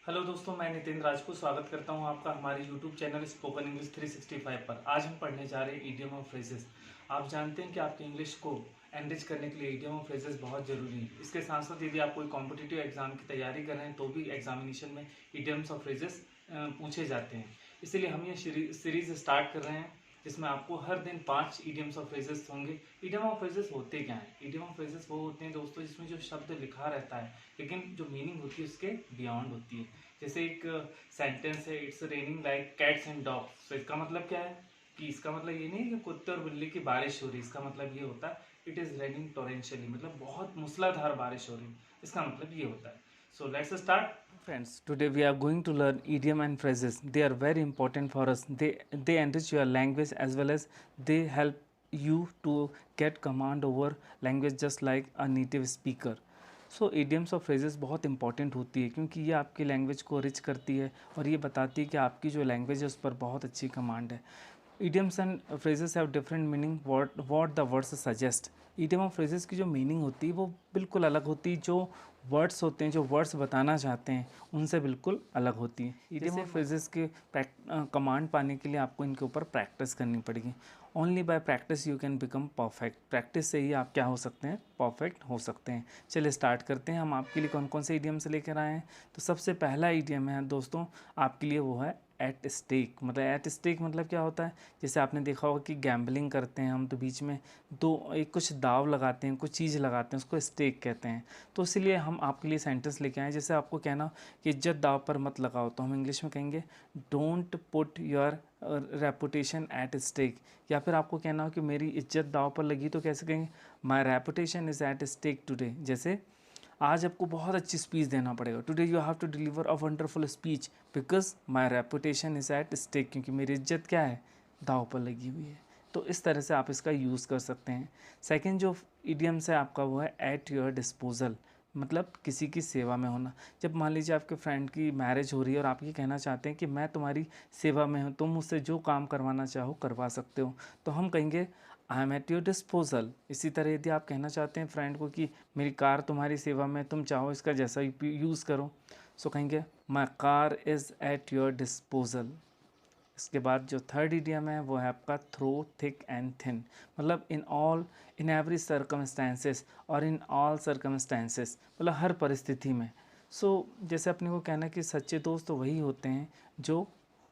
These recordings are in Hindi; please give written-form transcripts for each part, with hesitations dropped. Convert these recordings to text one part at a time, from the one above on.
हेलो दोस्तों, मैं नितिन राजपूत स्वागत करता हूं आपका हमारे यूट्यूब चैनल स्पोकन इंग्लिश 365 पर। आज हम पढ़ने जा रहे हैं इडियम और फ्रेजेस। आप जानते हैं कि आपकी इंग्लिश को एनरिच करने के लिए इडियम और फ्रेजेस बहुत ज़रूरी है। इसके साथ साथ यदि आप कोई कॉम्पिटिटिव एग्जाम की तैयारी कर रहे हैं तो भी एग्जामिनेशन में इडियम्स और फ्रेजेस पूछे जाते हैं। इसीलिए हम ये सीरीज स्टार्ट कर रहे हैं जिसमें आपको हर दिन 5 इडियम्स और फ्रेजेस होंगे। इडियम और फ्रेजेस होते क्या हैं? इडियम और फ्रेजेस वो होते हैं दोस्तों जिसमें जो शब्द लिखा रहता है लेकिन जो मीनिंग होती है उसके बियॉन्ड होती है। जैसे एक सेंटेंस है, it's raining like cats and dogs. तो इसका मतलब क्या है कि इसका मतलब ये नहीं है कि कुत्ते और बिल्ली की बारिश हो रही। इसका मतलब ये होता है इट इज़ रेनिंग टोरेंशियली, मतलब बहुत मूसलाधार बारिश हो रही है। इसका मतलब ये होता है। So let's start friends. Today we are going to learn idiom and phrases. They are very important for us. They enrich your language as well as they help you to get command over language just like a native speaker. So idioms और फ्रेजेस बहुत इंपॉर्टेंट होती है क्योंकि ये आपकी लैंग्वेज को रिच करती है और ये बताती है कि आपकी जो लैंग्वेज है उस पर बहुत अच्छी कमांड है। Idioms and phrases have different meaning what the words suggest. Idiom और फ्रेजेस की जो मीनिंग होती है वो बिल्कुल अलग होती है। जो वर्ड्स होते हैं, जो वर्ड्स बताना चाहते हैं उनसे बिल्कुल अलग होती है। इडियम और फ्रेजेस के कमांड पाने के लिए आपको इनके ऊपर प्रैक्टिस करनी पड़ेगी। Only by practice you can become perfect. Practice से ही आप क्या हो सकते हैं? परफेक्ट हो सकते हैं। चलिए स्टार्ट करते हैं। हम आपके लिए कौन कौन से इडियम्स लेकर आए हैं। तो सबसे पहला इडियम है दोस्तों आपके लिए, वो है एट स्टेक। मतलब एट स्टेक मतलब क्या होता है? जैसे आपने देखा होगा कि गैम्बलिंग करते हैं हम, तो बीच में एक कुछ दाव लगाते हैं, कुछ चीज़ लगाते हैं, उसको स्टेक कहते हैं। तो इसीलिए हम आपके लिए सेंटेंस लेके आए। जैसे आपको कहना कि इज्जत दाव पर मत लगाओ, तो हम इंग्लिश में कहेंगे don't put your reputation at stake. या फिर आपको कहना हो कि मेरी इज्जत दाव पर लगी, तो कैसे कहेंगे? My reputation is at stake today. जैसे आज आपको बहुत अच्छी स्पीच देना पड़ेगा। Today you have to deliver a wonderful speech because my reputation is at stake. क्योंकि मेरी इज्जत क्या है? दाव पर लगी हुई है। तो इस तरह से आप इसका यूज़ कर सकते हैं। सेकंड जो इडियम्स है आपका, वो है एट योर डिस्पोजल। मतलब किसी की सेवा में होना। जब मान लीजिए आपके फ्रेंड की मैरिज हो रही है और आप ये कहना चाहते हैं कि मैं तुम्हारी सेवा में हूँ, तुम मुझसे जो काम करवाना चाहो करवा सकते हो, तो हम कहेंगे I am at your disposal. इसी तरह यदि आप कहना चाहते हैं फ्रेंड को कि मेरी कार तुम्हारी सेवा में, तुम चाहो इसका जैसा यूज़ करो, सो कहेंगे my car is at your disposal. इसके बाद जो थर्ड इडियम है वो है आपका थ्रो थिक एंड थिन। मतलब इन एवरी सर्कमस्टेंसेस और इन ऑल सर्कमस्टेंसेस, मतलब हर परिस्थिति में। जैसे अपने को कहना कि सच्चे दोस्त तो वही होते हैं जो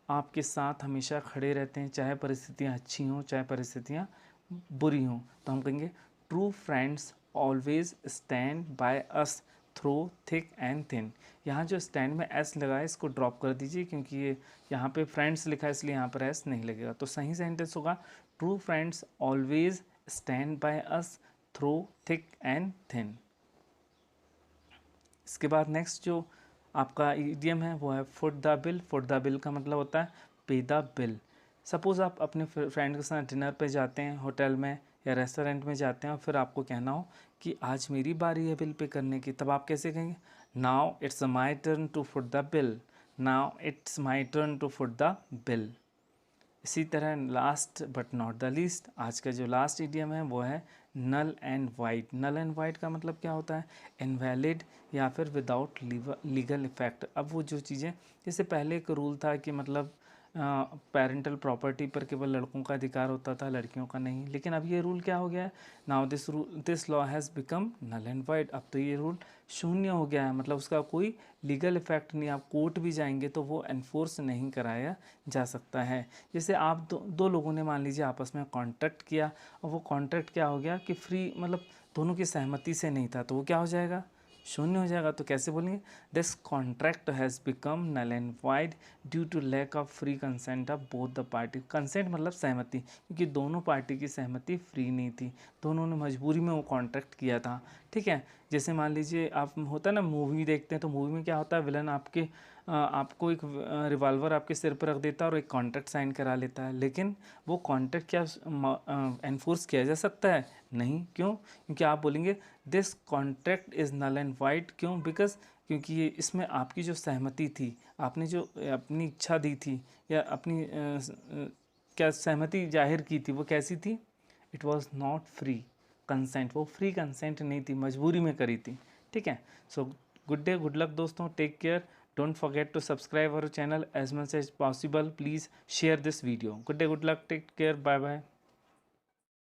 आपके साथ हमेशा खड़े रहते हैं, चाहे परिस्थितियाँ अच्छी हों चाहे परिस्थितियाँ बुरी हों। तो हम कहेंगे true friends always stand by us through thick and thin. यहाँ जो स्टैंड में एस लगा है इसको ड्रॉप कर दीजिए, क्योंकि ये यहाँ पे फ्रेंड्स लिखा है इसलिए यहाँ पर एस नहीं लगेगा। तो सही सेंटेंस होगा true friends always stand by us through thick and thin. इसके बाद नेक्स्ट जो आपका इडियम है वो है foot the bill. Foot the bill का मतलब होता है पे द बिल। सपोज़ आप अपने फ्रेंड के साथ डिनर पे जाते हैं, होटल में या रेस्टोरेंट में जाते हैं, और फिर आपको कहना हो कि आज मेरी बारी है बिल पे करने की, तब आप कैसे कहेंगे? Now it's my turn to foot the bill. Now it's my turn to foot the bill. इसी तरह last but not the least, आज का जो लास्ट इडियम है वो है null and void. Null and void का मतलब क्या होता है? इनवैलिड या फिर विदाउट लीगल इफेक्ट। अब वो जो चीज़ें, जैसे पहले एक रूल था कि मतलब पेरेंटल प्रॉपर्टी पर केवल लड़कों का अधिकार होता था, लड़कियों का नहीं, लेकिन अब ये रूल क्या हो गया है? Now this law has become null and void. अब तो ये रूल शून्य हो गया है, मतलब उसका कोई लीगल इफेक्ट नहीं। आप कोर्ट भी जाएंगे तो वो एनफोर्स नहीं कराया जा सकता है। जैसे आप दो लोगों ने मान लीजिए आपस में कॉन्ट्रैक्ट किया, और वो कॉन्ट्रैक्ट क्या हो गया कि फ्री, मतलब दोनों की सहमति से नहीं था, तो वो क्या हो जाएगा? शून्य हो जाएगा। तो कैसे बोलेंगे? This contract has become null and void due to lack of free consent of both the party. Consent मतलब सहमति, क्योंकि दोनों पार्टी की सहमति फ्री नहीं थी, दोनों ने मजबूरी में वो कॉन्ट्रैक्ट किया था। ठीक है। जैसे मान लीजिए आप, होता है ना, मूवी देखते हैं तो मूवी में क्या होता है, विलन आपको एक रिवॉल्वर आपके सिर पर रख देता है और एक कॉन्ट्रैक्ट साइन करा लेता है, लेकिन वो कॉन्ट्रैक्ट क्या एनफोर्स किया जा सकता है? नहीं। क्यों? क्योंकि आप बोलेंगे this contract is null and void. क्यों? बिकॉज क्योंकि ये इसमें आपकी जो सहमति थी, आपने जो अपनी इच्छा दी थी या अपनी क्या सहमति जाहिर की थी, वो कैसी थी? It was not free consent. वो फ्री कंसेंट नहीं थी, मजबूरी में करी थी। ठीक है। So good day, good luck दोस्तों, take care, Don't forget to subscribe our channel as much as possible. Please share this video. Good day, good luck, take care, bye bye.